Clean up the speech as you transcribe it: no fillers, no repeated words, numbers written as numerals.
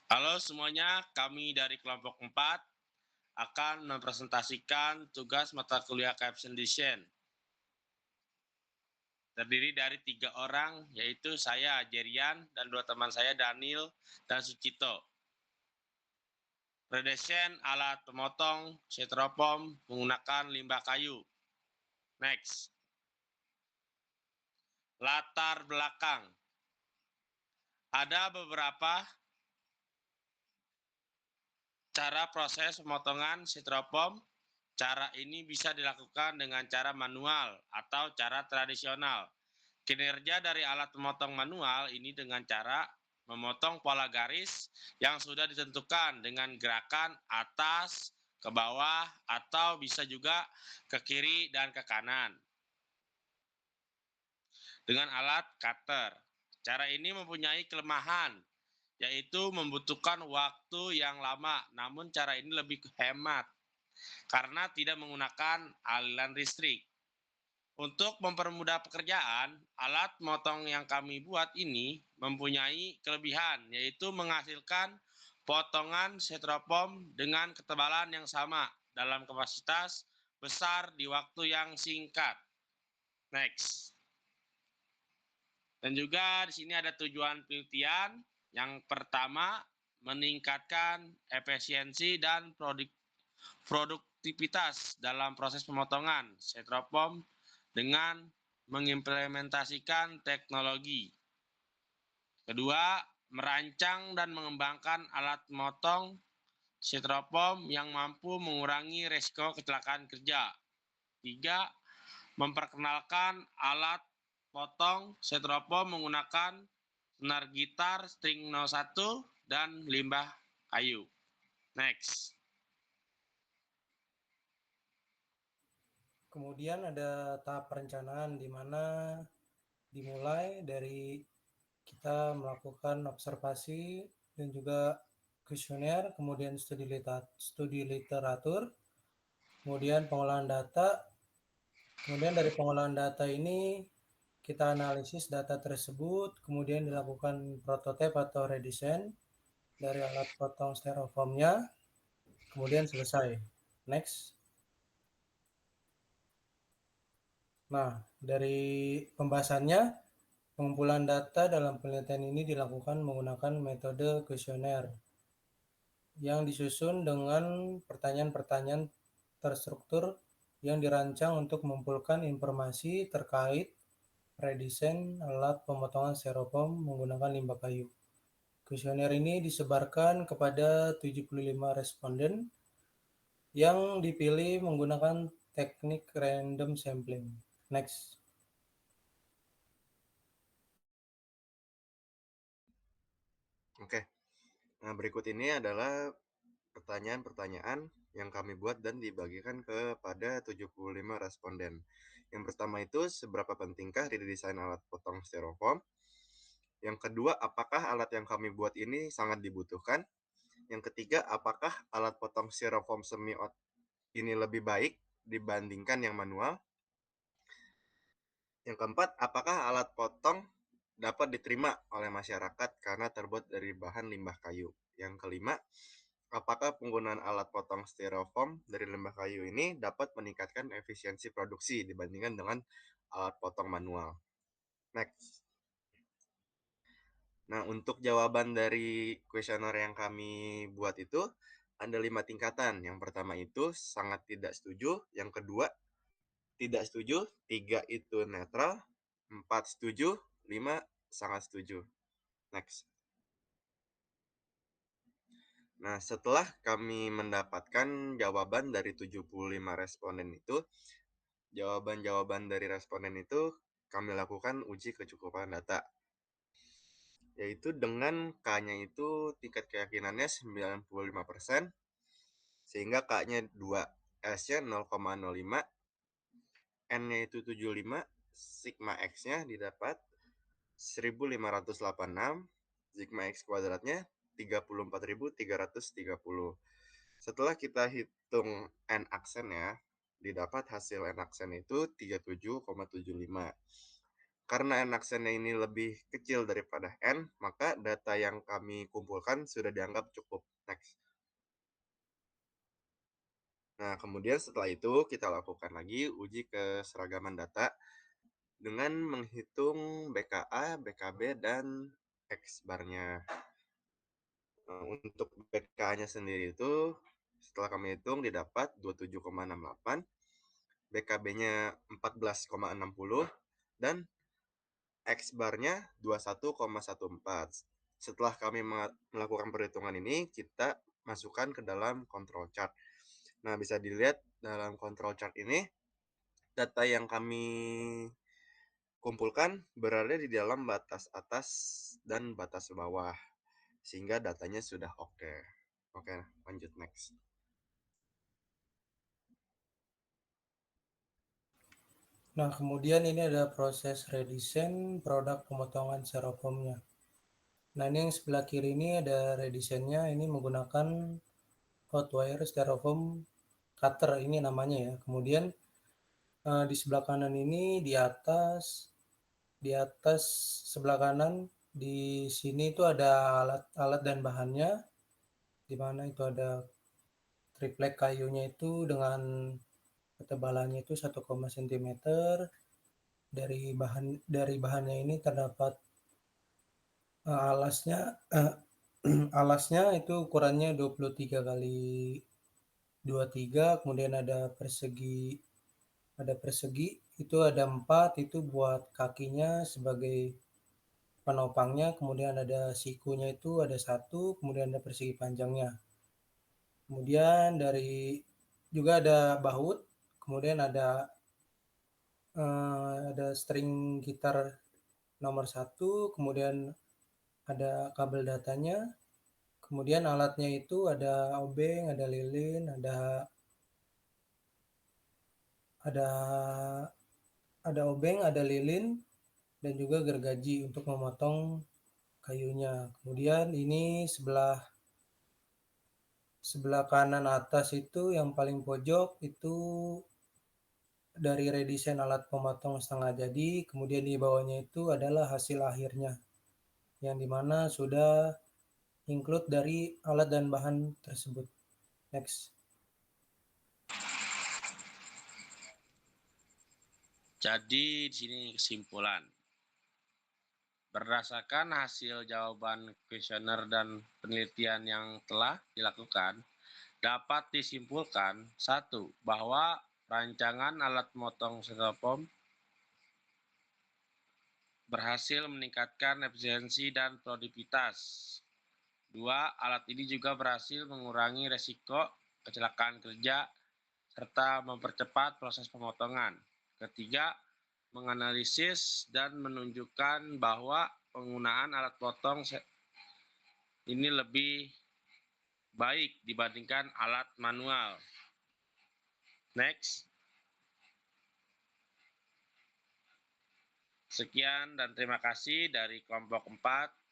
Halo semuanya, kami dari kelompok 4 akan mempresentasikan tugas mata kuliah Caption Design. Terdiri dari 3 orang, yaitu saya, Jerian, dan 2 teman saya, Daniel dan Sucito. Redesign alat pemotong styrofoam menggunakan limbah kayu. Next. Latar belakang. Ada beberapa cara proses pemotongan styrofoam. Cara ini bisa dilakukan dengan cara manual atau cara tradisional. Kinerja dari alat pemotong manual ini dengan cara memotong pola garis yang sudah ditentukan dengan gerakan atas ke bawah atau bisa juga ke kiri dan ke kanan. Dengan alat cutter. Cara ini mempunyai kelemahan, yaitu membutuhkan waktu yang lama, namun cara ini lebih hemat karena tidak menggunakan aliran listrik. Untuk mempermudah pekerjaan, alat motong yang kami buat ini mempunyai kelebihan, yaitu menghasilkan potongan styrofoam dengan ketebalan yang sama dalam kapasitas besar di waktu yang singkat. Next. Dan juga di sini ada tujuan penelitian. Yang pertama, meningkatkan efisiensi dan produktivitas dalam proses pemotongan styrofoam dengan mengimplementasikan teknologi. Kedua, merancang dan mengembangkan alat motong styrofoam yang mampu mengurangi risiko kecelakaan kerja. Tiga, memperkenalkan alat potong styrofoam menggunakan senar gitar string 01 dan limbah kayu. Next. Kemudian ada tahap perencanaan di mana dimulai dari kita melakukan observasi dan juga kuesioner, kemudian studi literatur, kemudian pengolahan data. Kemudian dari pengolahan data ini kita analisis data tersebut, kemudian dilakukan prototipe atau redesign dari alat potong styrofoamnya, kemudian selesai. Next. Nah, dari pembahasannya, pengumpulan data dalam penelitian ini dilakukan menggunakan metode kuesioner yang disusun dengan pertanyaan-pertanyaan terstruktur yang dirancang untuk mengumpulkan informasi terkait redesign alat pemotongan styrofoam menggunakan limbah kayu. Kuesioner ini disebarkan kepada 75 responden yang dipilih menggunakan teknik random sampling. Next. Oke. Nah, berikut ini adalah pertanyaan-pertanyaan yang kami buat dan dibagikan kepada 75 responden. Yang pertama itu, seberapa pentingkah redesign alat potong styrofoam? Yang kedua, apakah alat yang kami buat ini sangat dibutuhkan? Yang ketiga, apakah alat potong styrofoam semi-ot ini lebih baik dibandingkan yang manual? Yang keempat, apakah alat potong dapat diterima oleh masyarakat karena terbuat dari bahan limbah kayu? Yang kelima, apakah penggunaan alat potong styrofoam dari limbah kayu ini dapat meningkatkan efisiensi produksi dibandingkan dengan alat potong manual? Next. Nah, untuk jawaban dari kuesioner yang kami buat itu ada 5 tingkatan. Yang pertama itu sangat tidak setuju, yang kedua tidak setuju, 3 itu netral, 4 setuju, 5 sangat setuju. Next. Nah, setelah kami mendapatkan jawaban dari 75 responden itu, jawaban-jawaban dari responden itu kami lakukan uji kecukupan data. Yaitu dengan K-nya itu tingkat keyakinannya 95%, sehingga K-nya 2, S-nya 0,05, N-nya itu 75, sigma X-nya didapat 1586, sigma X kuadratnya 34.330. Setelah kita hitung N aksennya, didapat hasil N aksen itu 37,75. Karena n aksennya ini lebih kecil daripada n, maka data yang kami kumpulkan sudah dianggap cukup. Next. Nah, kemudian setelah itu kita lakukan lagi uji keseragaman data dengan menghitung BKA, BKB, dan X bar-nya. Untuk BKA-nya sendiri itu setelah kami hitung didapat 27,68, BKB-nya 14,60, dan X bar-nya 21,14. Setelah kami melakukan perhitungan ini, kita masukkan ke dalam control chart. Nah, bisa dilihat dalam control chart ini, data yang kami kumpulkan berada di dalam batas atas dan batas bawah, sehingga datanya sudah oke. Oke, lanjut next. Nah, kemudian ini ada proses redesign produk pemotongan styrofoamnya. Nah, ini yang sebelah kiri ini ada redesign-nya, ini menggunakan hot wire styrofoam cutter, ini namanya ya. Kemudian di sebelah kanan ini di atas sebelah kanan di sini itu ada alat dan bahannya, di mana itu ada triplek kayunya itu dengan ketebalannya itu 1, cm. Dari bahannya ini terdapat alasnya alasnya itu ukurannya 23 kali 23, kemudian ada persegi itu ada 4, itu buat kakinya sebagai penopangnya, kemudian ada sikunya itu ada 1, kemudian ada persegi panjangnya. Kemudian juga ada baut, kemudian ada string gitar nomor 1, kemudian ada kabel datanya, kemudian alatnya itu ada obeng, ada lilin, ada obeng, ada lilin, dan juga gergaji untuk memotong kayunya. Kemudian ini sebelah kanan atas itu yang paling pojok itu dari redesign alat pemotong setengah jadi, kemudian di bawahnya itu adalah hasil akhirnya, yang dimana sudah include dari alat dan bahan tersebut. Next. Jadi di sini kesimpulan. Berdasarkan hasil jawaban kuesioner dan penelitian yang telah dilakukan, dapat disimpulkan 1. Bahwa rancangan alat motong styrofoam berhasil meningkatkan efisiensi dan produktivitas. 2. Alat ini juga berhasil mengurangi resiko kecelakaan kerja serta mempercepat proses pemotongan. Ketiga, menganalisis dan menunjukkan bahwa penggunaan alat potong ini lebih baik dibandingkan alat manual. Next. Sekian dan terima kasih dari kelompok 4.